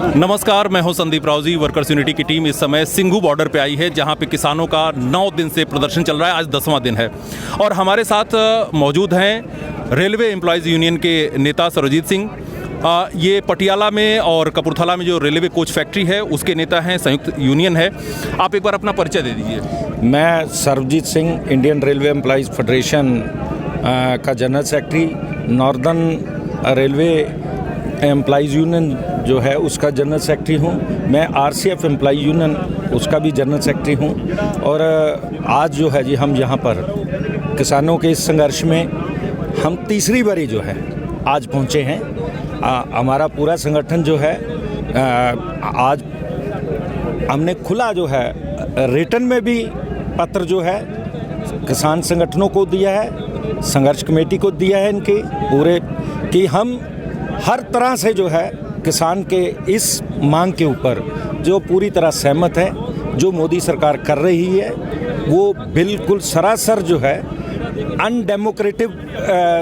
नमस्कार, मैं हूं संदीप राव जी। वर्कर्स यूनिटी की टीम इस समय सिंघू बॉर्डर पे आई है, जहां पे किसानों का 9 दिन से प्रदर्शन चल रहा है। आज 10वां दिन है और हमारे साथ मौजूद हैं रेलवे एम्प्लॉयज़ यूनियन के नेता सर्वजीत सिंह। ये पटियाला में और कपूरथला में जो रेलवे कोच फैक्ट्री है उसके नेता हैं, संयुक्त यूनियन है। आप एक बार अपना परिचय दे दीजिए। मैं Sarvjeet Singh, Indian railway employees federation का general secretary, northern railway employees union जो है उसका जनरल सेक्रेटरी हूँ। मैं आरसीएफ एम्प्लॉय यूनियन उसका भी जनरल सेक्रेटरी हूँ। और आज जो है जी हम यहाँ पर किसानों के इस संघर्ष में हम तीसरी बारी जो है आज पहुँचे हैं। हमारा पूरा संगठन जो है आज हमने खुला जो है रिटर्न में भी पत्र जो है किसान संगठनों को दिया है, संघर्ष कमेटी को दिया है इनके पूरे, कि हम हर तरह से जो है किसान के इस मांग के ऊपर जो पूरी तरह सहमत है। जो मोदी सरकार कर रही है वो बिल्कुल सरासर जो है अनडेमोक्रेटिक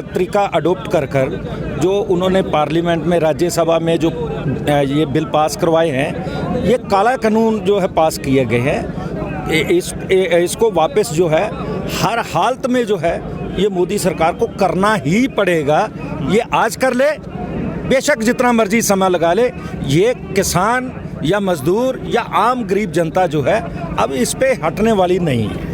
तरीका अडोप्ट कर जो उन्होंने पार्लियामेंट में, राज्यसभा में जो ये बिल पास करवाए हैं, ये काला कानून जो है पास किए गए हैं। इसको वापस जो है हर हालत में जो है ये मोदी सरकार को करना ही पड़ेगा। ये आज कर ले, बेशक जितना मर्जी समय लगा ले, ये किसान या मजदूर या आम गरीब जनता जो है अब इस पे हटने वाली नहीं है।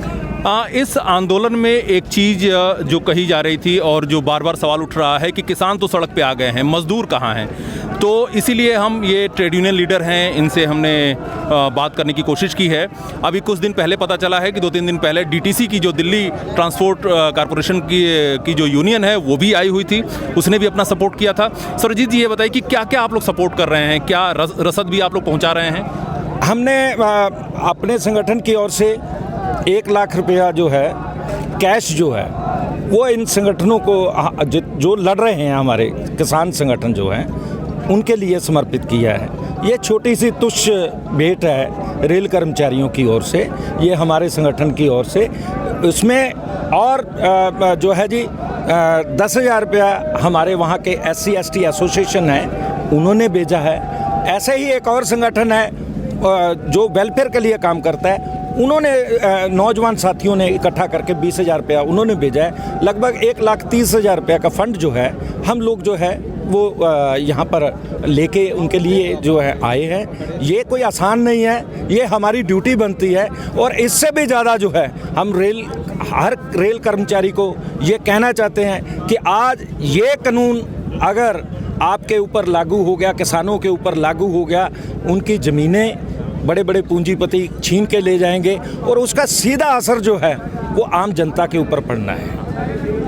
इस आंदोलन में एक चीज़ जो कही जा रही थी और जो बार बार सवाल उठ रहा है कि किसान तो सड़क पे आ गए हैं, मजदूर कहाँ हैं। तो इसीलिए हम ये ट्रेड यूनियन लीडर हैं, इनसे हमने बात करने की कोशिश की है। अभी कुछ दिन पहले पता चला है कि 2-3 दिन पहले डीटीसी की जो दिल्ली ट्रांसपोर्ट कॉरपोरेशन की जो यूनियन है वो भी आई हुई थी, उसने भी अपना सपोर्ट किया था। सरजीत जी, ये बताइए कि क्या क्या आप लोग सपोर्ट कर रहे हैं, क्या रसद भी आप लोग पहुँचा रहे हैं? हमने अपने संगठन की ओर से 1 लाख रुपया जो है कैश जो है वो इन संगठनों को जो लड़ रहे हैं, हमारे किसान संगठन जो हैं उनके लिए समर्पित किया है। ये छोटी सी तुच्छ भेंट है रेल कर्मचारियों की ओर से, ये हमारे संगठन की ओर से। उसमें और जो है जी 10,000 रुपया हमारे वहाँ के SC/ST एसोसिएशन है उन्होंने भेजा है। ऐसे ही एक और संगठन है जो वेलफेयर के लिए काम करता है, उन्होंने नौजवान साथियों ने इकट्ठा करके 20,000 रुपया उन्होंने भेजा है। लगभग 1,30,000 रुपया का फंड जो है हम लोग जो है वो यहाँ पर लेके उनके लिए जो है आए हैं। ये कोई आसान नहीं है, ये हमारी ड्यूटी बनती है। और इससे भी ज़्यादा जो है हम हर रेल कर्मचारी को ये कहना चाहते हैं कि आज ये कानून अगर आपके ऊपर लागू हो गया, किसानों के ऊपर लागू हो गया, उनकी ज़मीनें बड़े बड़े पूंजीपति छीन के ले जाएंगे और उसका सीधा असर जो है वो आम जनता के ऊपर पड़ना है।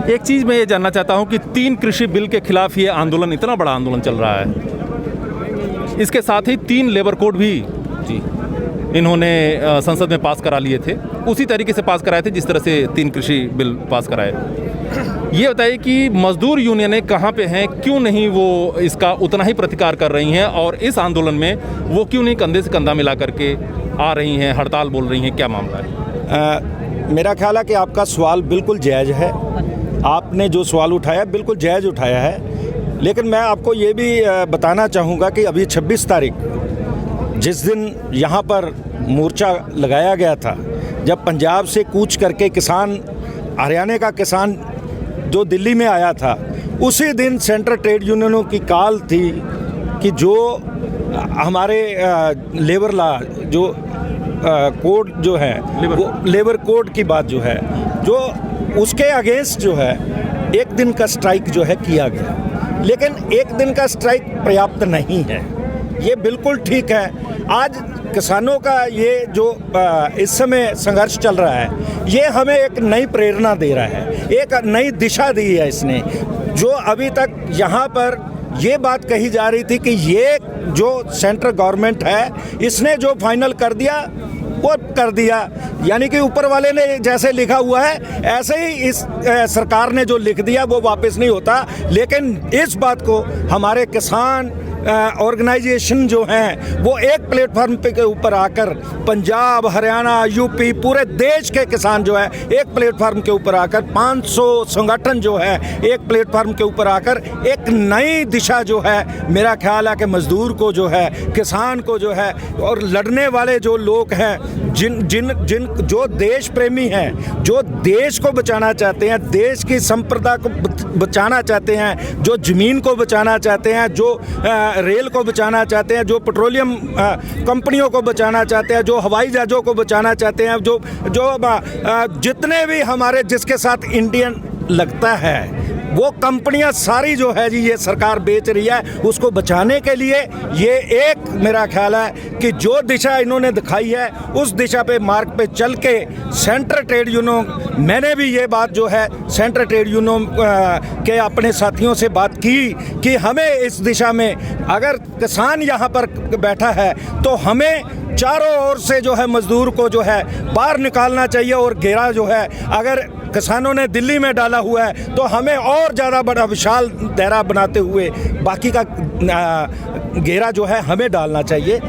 एक चीज़ मैं ये जानना चाहता हूँ कि 3 कृषि बिल के खिलाफ ये आंदोलन, इतना बड़ा आंदोलन चल रहा है, इसके साथ ही 3 लेबर कोड भी जी इन्होंने संसद में पास करा लिए थे, उसी तरीके से पास कराए थे जिस तरह से 3 कृषि बिल पास कराए। ये बताइए कि मजदूर यूनियनें कहाँ पे हैं, क्यों नहीं वो इसका उतना ही प्रतिकार कर रही हैं, और इस आंदोलन में वो क्यों नहीं कंधे से कंधा मिला करके आ रही हैं, हड़ताल बोल रही हैं, क्या मामला है? मेरा ख्याल है कि आपका सवाल बिल्कुल जायज़ है। आपने जो सवाल उठाया बिल्कुल जायज़ उठाया है, लेकिन मैं आपको ये भी बताना चाहूँगा कि अभी 26 तारीख जिस दिन यहाँ पर मोर्चा लगाया गया था, जब पंजाब से कूच करके किसान, हरियाणा का किसान जो दिल्ली में आया था, उसी दिन सेंट्रल ट्रेड यूनियनों की कॉल थी कि जो हमारे लेबर लॉ जो कोड जो है वो लेबर कोड की बात जो है, जो उसके अगेंस्ट जो है 1 दिन का स्ट्राइक जो है किया गया। लेकिन 1 दिन का स्ट्राइक पर्याप्त नहीं है, ये बिल्कुल ठीक है। आज किसानों का ये जो इस समय संघर्ष चल रहा है, ये हमें एक नई प्रेरणा दे रहा है, एक नई दिशा दी है इसने। जो अभी तक यहाँ पर ये बात कही जा रही थी कि ये जो सेंट्रल गवर्नमेंट है इसने जो फाइनल कर दिया वो कर दिया, यानी कि ऊपर वाले ने जैसे लिखा हुआ है ऐसे ही इस सरकार ने जो लिख दिया वो वापस नहीं होता। लेकिन इस बात को हमारे किसान ऑर्गेनाइजेशन जो हैं वो एक प्लेटफार्म पे के ऊपर आकर पंजाब, हरियाणा, यूपी, पूरे देश के किसान जो है एक प्लेटफार्म के ऊपर आकर 500 संगठन जो है एक प्लेटफार्म के ऊपर आकर एक नई दिशा जो है, मेरा ख्याल है कि मजदूर को जो है, किसान को जो है, और लड़ने वाले जो लोग हैं, जिन जो देश प्रेमी हैं, जो देश को बचाना चाहते हैं, देश की संप्रदा को बचाना चाहते हैं, जो ज़मीन को बचाना चाहते हैं, जो रेल को बचाना चाहते हैं, जो पेट्रोलियम कंपनियों को बचाना चाहते हैं, जो हवाई जहाज़ों को बचाना चाहते हैं, जो जितने भी हमारे जिसके साथ इंडियन लगता है वो कंपनियां सारी जो है जी ये सरकार बेच रही है, उसको बचाने के लिए ये एक मेरा ख्याल है कि जो दिशा इन्होंने दिखाई है उस दिशा पे मार्ग पे चल के सेंट्रल ट्रेड यूनियन, मैंने भी ये बात जो है सेंट्रल ट्रेड यूनियन के अपने साथियों से बात की कि हमें इस दिशा में, अगर किसान यहाँ पर बैठा है तो हमें चारों ओर से जो है मजदूर को जो है बाहर निकालना चाहिए, और घेरा जो है अगर किसानों ने दिल्ली में डाला हुआ है तो हमें और ज़्यादा बड़ा विशाल दायरा बनाते हुए बाकी का घेरा जो है हमें डालना चाहिए,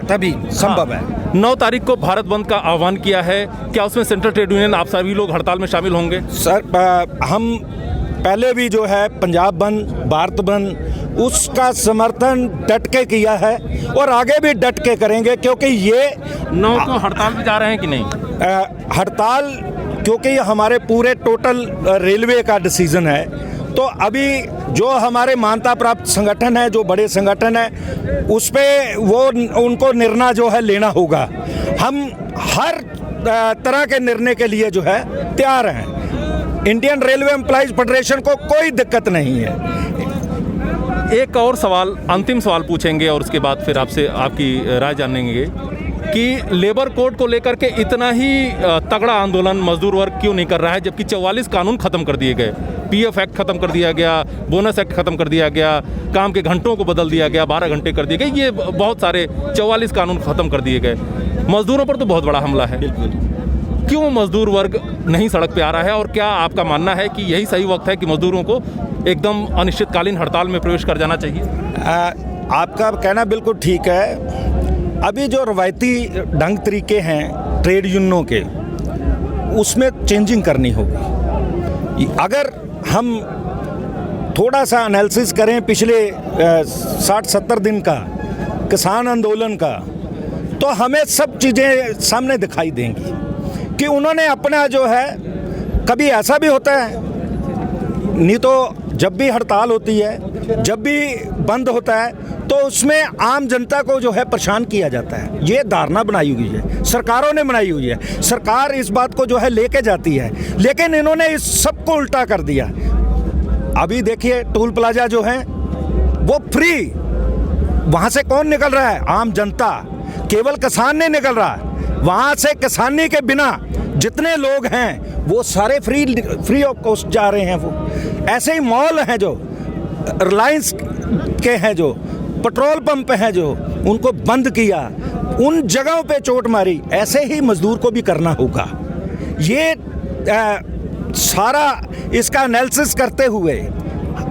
तभी संभव है। 9 तारीख को भारत बंद का आह्वान किया है, क्या उसमें सेंट्रल ट्रेड यूनियन आप सभी लोग हड़ताल में शामिल होंगे? सर, हम पहले भी जो है पंजाब बंद, भारत बंद, उसका समर्थन डट के किया है और आगे भी डट के करेंगे, क्योंकि ये 9 को हड़ताल में जा रहे हैं कि नहीं? हड़ताल, क्योंकि ये हमारे पूरे टोटल रेलवे का डिसीजन है, तो अभी जो हमारे मान्यता प्राप्त संगठन है, जो बड़े संगठन है, उस पे वो उनको निर्णय जो है लेना होगा। हम हर तरह के निर्णय के लिए जो है तैयार हैं। इंडियन रेलवे एम्प्लॉइज फेडरेशन को कोई दिक्कत नहीं है। एक और सवाल, अंतिम सवाल पूछेंगे और उसके बाद फिर आपसे आपकी राय जानेंगे कि लेबर कोड को लेकर के इतना ही तगड़ा आंदोलन मजदूर वर्ग क्यों नहीं कर रहा है, जबकि 44 कानून खत्म कर दिए गए, पीएफ एक्ट खत्म कर दिया गया, बोनस एक्ट खत्म कर दिया गया, काम के घंटों को बदल दिया गया, 12 घंटे कर दिए गए, ये बहुत सारे 44 कानून खत्म कर दिए गए। मजदूरों पर तो बहुत बड़ा हमला है। क्यों मजदूर वर्ग नहीं सड़क पे आ रहा है, और क्या आपका मानना है कि यही सही वक्त है कि मजदूरों को एकदम अनिश्चितकालीन हड़ताल में प्रवेश कर जाना चाहिए? आपका कहना बिल्कुल ठीक है। अभी जो रवायती ढंग तरीके हैं ट्रेड यूनियनों के, उसमें चेंजिंग करनी होगी। अगर हम थोड़ा सा एनालिसिस करें पिछले 60-70 दिन का किसान आंदोलन का, तो हमें सब चीज़ें सामने दिखाई देंगी कि उन्होंने अपना जो है, कभी ऐसा भी होता है, नहीं तो जब भी हड़ताल होती है, जब भी बंद होता है, तो उसमें आम जनता को जो है परेशान किया जाता है। ये धारणा बनाई हुई है, सरकारों ने बनाई हुई है, सरकार इस बात को जो है लेके जाती है, लेकिन इन्होंने इस सब को उल्टा कर दिया। अभी देखिए टोल प्लाजा जो है वो फ्री, वहाँ से कौन निकल रहा है? आम जनता, केवल किसान नहीं निकल रहा, वहाँ से किसानी के बिना जितने लोग हैं वो सारे फ्री ऑफ कॉस्ट जा रहे हैं। वो ऐसे ही मॉल हैं जो रिलायंस के हैं, जो पेट्रोल पंप हैं, जो उनको बंद किया, उन जगहों पे चोट मारी। ऐसे ही मजदूर को भी करना होगा। ये सारा इसका एनालिसिस करते हुए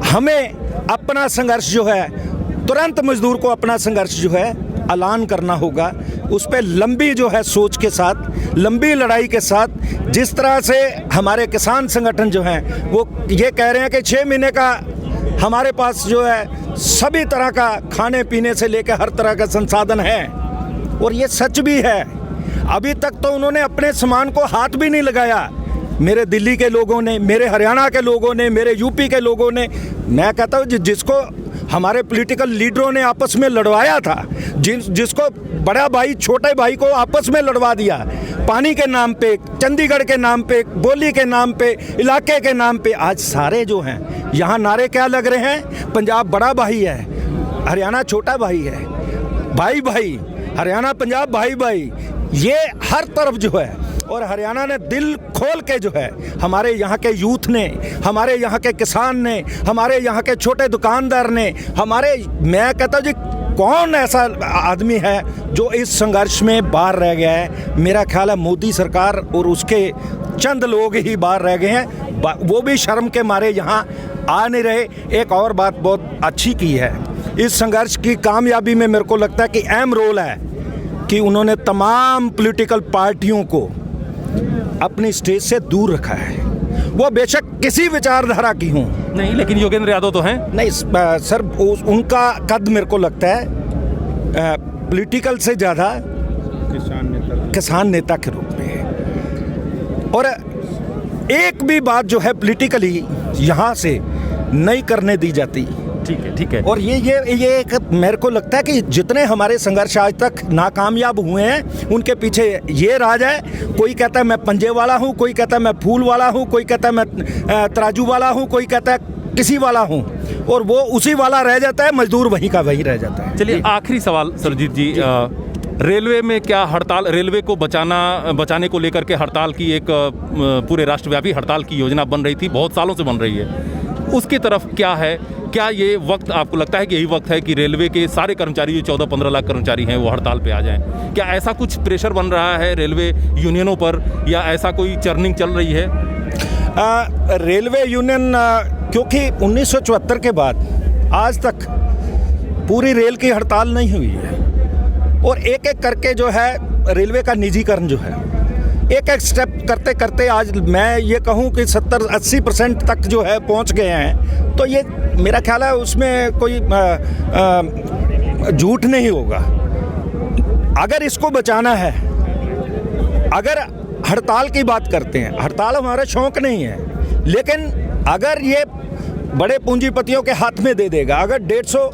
हमें अपना संघर्ष जो है, तुरंत मजदूर को अपना संघर्ष जो है ऐलान करना होगा। उस पर लंबी जो है सोच के साथ, लंबी लड़ाई के साथ, जिस तरह से हमारे किसान संगठन जो हैं वो ये कह रहे हैं कि 6 महीने का हमारे पास जो है सभी तरह का खाने पीने से लेकर हर तरह का संसाधन है, और ये सच भी है। अभी तक तो उन्होंने अपने सामान को हाथ भी नहीं लगाया। मेरे दिल्ली के लोगों ने, मेरे हरियाणा के लोगों ने, मेरे यूपी के लोगों ने, मैं कहता हूँ जिसको हमारे पॉलिटिकल लीडरों ने आपस में लड़वाया था, जिसको बड़ा भाई छोटे भाई को आपस में लड़वा दिया, पानी के नाम पे, चंडीगढ़ के नाम पे, बोली के नाम पे, इलाके के नाम पे, आज सारे जो हैं यहाँ नारे क्या लग रहे हैं? पंजाब बड़ा भाई है, हरियाणा छोटा भाई है, भाई भाई, हरियाणा पंजाब भाई भाई, ये हर तरफ जो है। और हरियाणा ने दिल खोल के जो है, हमारे यहाँ के यूथ ने, हमारे यहाँ के किसान ने, हमारे यहाँ के छोटे दुकानदार ने, मैं कहता हूँ जी, कौन ऐसा आदमी है जो इस संघर्ष में बाहर रह गया है? मेरा ख्याल है मोदी सरकार और उसके चंद लोग ही बाहर रह गए हैं, वो भी शर्म के मारे यहाँ आ नहीं रहे। एक और बात बहुत अच्छी की है इस संघर्ष की कामयाबी में मेरे को लगता है कि अहम रोल है कि उन्होंने तमाम पॉलिटिकल पार्टियों को अपनी स्टेज से दूर रखा है। वो बेशक किसी विचारधारा की हों, नहीं, लेकिन योगेंद्र यादव तो हैं। नहीं सर, उनका कद मेरे को लगता है पॉलिटिकल से ज़्यादा किसान नेता के रूप में है। और एक भी बात जो है पॉलिटिकली यहाँ से नहीं करने दी जाती। ठीक है। और ये एक मेरे को लगता है कि जितने हमारे संघर्ष आज तक नाकामयाब हुए हैं उनके पीछे ये राज है। कोई कहता है मैं पंजे वाला हूँ, कोई कहता है मैं फूल वाला हूँ, कोई कहता है मैं तराजू वाला हूँ, कोई कहता है किसी वाला हूँ, और वो उसी वाला रह जाता है, मजदूर वहीं का वहीं रह जाता है। चलिए, आखिरी सवाल सरजीत जी, रेलवे में क्या हड़ताल, रेलवे को बचाने को लेकर के हड़ताल की एक पूरे राष्ट्रव्यापी हड़ताल की योजना बन रही थी, बहुत सालों से बन रही है, उसकी तरफ क्या है? क्या ये वक्त, आपको लगता है कि यही वक्त है कि रेलवे के सारे कर्मचारी, जो 14-15 लाख कर्मचारी हैं, वो हड़ताल पे आ जाएं? क्या ऐसा कुछ प्रेशर बन रहा है रेलवे यूनियनों पर, या ऐसा कोई चर्निंग चल रही है? रेलवे यूनियन, क्योंकि 1974 के बाद आज तक पूरी रेल की हड़ताल नहीं हुई है, और एक एक करके जो है रेलवे का निजीकरण जो है एक एक स्टेप करते करते आज मैं ये कहूँ कि 70-80% तक जो है पहुँच गए हैं। तो ये मेरा ख्याल है उसमें कोई झूठ नहीं होगा। अगर इसको बचाना है, अगर हड़ताल की बात करते हैं, हड़ताल हमारा शौक नहीं है, लेकिन अगर ये बड़े पूंजीपतियों के हाथ में दे देगा, अगर 150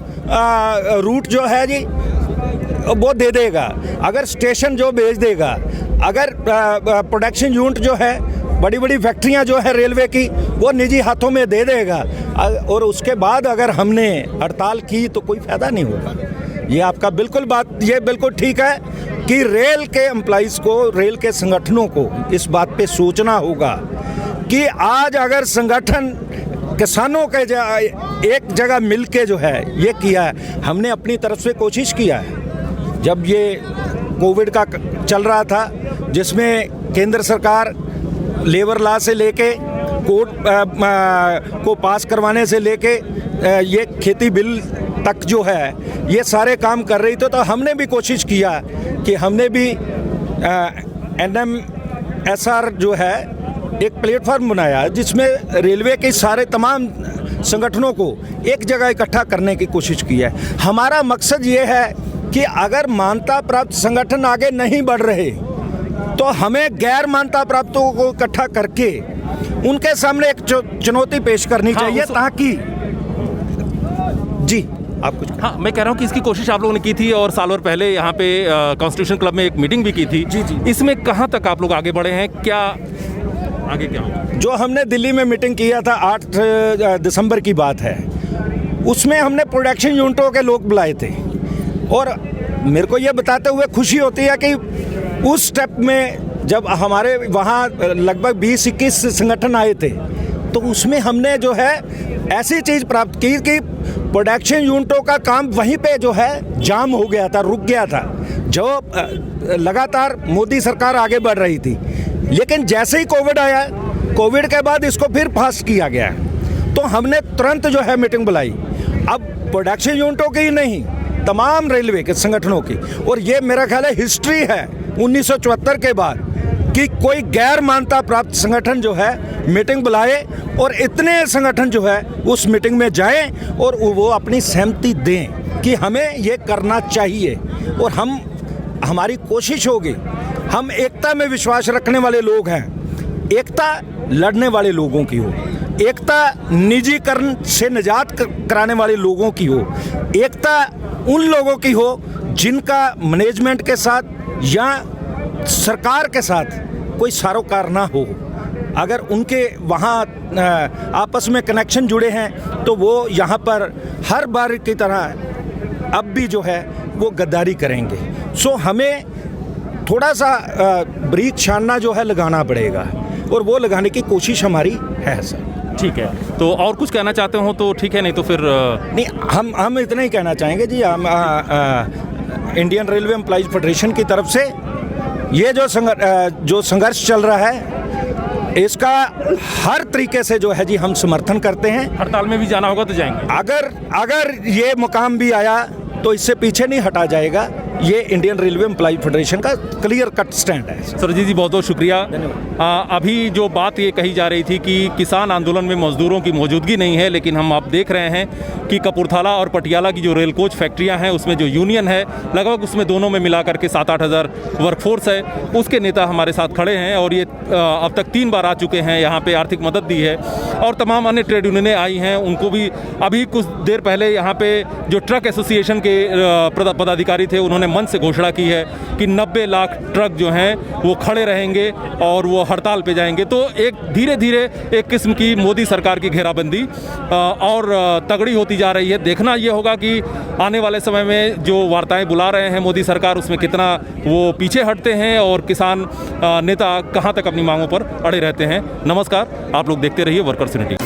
रूट जो है जी वो दे देगा, अगर स्टेशन जो भेज देगा, अगर प्रोडक्शन यूनिट जो है, बड़ी बड़ी फैक्ट्रियां जो है रेलवे की, वो निजी हाथों में दे देगा, और उसके बाद अगर हमने हड़ताल की तो कोई फ़ायदा नहीं होगा। ये आपका बिल्कुल बात, ये बिल्कुल ठीक है कि रेल के एम्प्लॉइज़ को, रेल के संगठनों को इस बात पे सोचना होगा कि आज अगर संगठन किसानों के एक जगह मिल के जो है ये किया है, हमने अपनी तरफ से कोशिश किया है। जब ये कोविड का चल रहा था, जिसमें केंद्र सरकार लेबर लॉ से लेके कोर्ट को पास करवाने से लेके ये खेती बिल तक जो है ये सारे काम कर रही थी, तो हमने भी कोशिश किया कि हमने भी NMSR जो है एक प्लेटफॉर्म बनाया जिसमें रेलवे के सारे तमाम संगठनों को एक जगह इकट्ठा करने की कोशिश की है। हमारा मकसद ये है कि अगर मान्यता प्राप्त संगठन आगे नहीं बढ़ रहे तो हमें गैर मान्यता प्राप्तों को इकट्ठा करके उनके सामने एक चुनौती पेश करनी चाहिए, ताकि जी आप कुछ। हाँ, मैं कह रहा हूँ कि इसकी कोशिश आप लोगों ने की थी, और साल भर पहले यहाँ पे कॉन्स्टिट्यूशन क्लब में एक मीटिंग भी की थी। जी। इसमें कहाँ तक आप लोग आगे बढ़े हैं? क्या आगे क्या होगा? जो हमने दिल्ली में मीटिंग किया था 8 दिसंबर की बात है, उसमें हमने प्रोडक्शन यूनिटों के लोग बुलाए थे, और मेरे को ये बताते हुए खुशी होती है कि उस स्टेप में जब हमारे वहाँ लगभग 20-21 संगठन आए थे, तो उसमें हमने जो है ऐसी चीज़ प्राप्त की कि प्रोडक्शन यूनिटों का काम वहीं पे जो है जाम हो गया था, रुक गया था, जो लगातार मोदी सरकार आगे बढ़ रही थी। लेकिन जैसे ही कोविड आया, कोविड के बाद इसको फिर फास्ट किया गया, तो हमने तुरंत जो है मीटिंग बुलाई, अब प्रोडक्शन यूनिटों की ही नहीं, तमाम रेलवे के संगठनों की। और ये मेरा ख्याल है हिस्ट्री है 1974 के बाद कि कोई गैर मान्यता प्राप्त संगठन जो है मीटिंग बुलाए, और इतने संगठन जो है उस मीटिंग में जाएं और वो अपनी सहमति दें कि हमें ये करना चाहिए। और हमारी कोशिश होगी, हम एकता में विश्वास रखने वाले लोग हैं, एकता लड़ने वाले लोगों की हो, एकता निजीकरण से निजात कराने वाले लोगों की हो, एकता उन लोगों की हो जिनका मैनेजमेंट के साथ या सरकार के साथ कोई सरोकार ना हो। अगर उनके वहाँ आपस में कनेक्शन जुड़े हैं तो वो यहाँ पर हर बार की तरह अब भी जो है वो गद्दारी करेंगे। सो हमें थोड़ा सा ब्रीथ छानना जो है लगाना पड़ेगा, और वो लगाने की कोशिश हमारी है सर। ठीक है, तो और कुछ कहना चाहते हो तो ठीक है, नहीं तो फिर नहीं, हम इतना ही कहना चाहेंगे जी। हम इंडियन रेलवे एम्प्लॉइज फेडरेशन की तरफ से ये जो संघर्ष चल रहा है इसका हर तरीके से जो है जी हम समर्थन करते हैं। हड़ताल में भी जाना होगा तो जाएंगे। अगर ये मुकाम भी आया तो इससे पीछे नहीं हटा जाएगा। ये इंडियन रेलवे एम्प्लॉय फेडरेशन का क्लियर कट स्टैंड है। सरजीत जी बहुत बहुत शुक्रिया। अभी जो बात ये कही जा रही थी कि किसान आंदोलन में मजदूरों की मौजूदगी नहीं है, लेकिन हम आप देख रहे हैं कि कपूरथला और पटियाला की जो रेल कोच फैक्ट्रियां हैं उसमें जो यूनियन है लगभग उसमें दोनों में मिलाकर के 7-8 हज़ार वर्कफोर्स है, उसके नेता हमारे साथ खड़े हैं और ये अब तक 3 बार आ चुके हैं, यहाँ पे आर्थिक मदद दी है और तमाम अन्य ट्रेड यूनियनें आई हैं, उनको भी अभी कुछ देर पहले यहाँ पे जो ट्रक एसोसिएशन के पदाधिकारी थे उन्होंने मंच से घोषणा की है कि 90 लाख ट्रक जो हैं वो खड़े रहेंगे और वो हड़ताल पे जाएंगे। तो एक धीरे धीरे एक किस्म की मोदी सरकार की घेराबंदी और तगड़ी होती जा रही है। देखना ये होगा कि आने वाले समय में जो वार्ताएं बुला रहे हैं मोदी सरकार उसमें कितना वो पीछे हटते हैं और किसान नेता कहां तक अपनी मांगों पर अड़े रहते हैं। नमस्कार, आप लोग देखते रहिए वर्कर्स यूनिटी।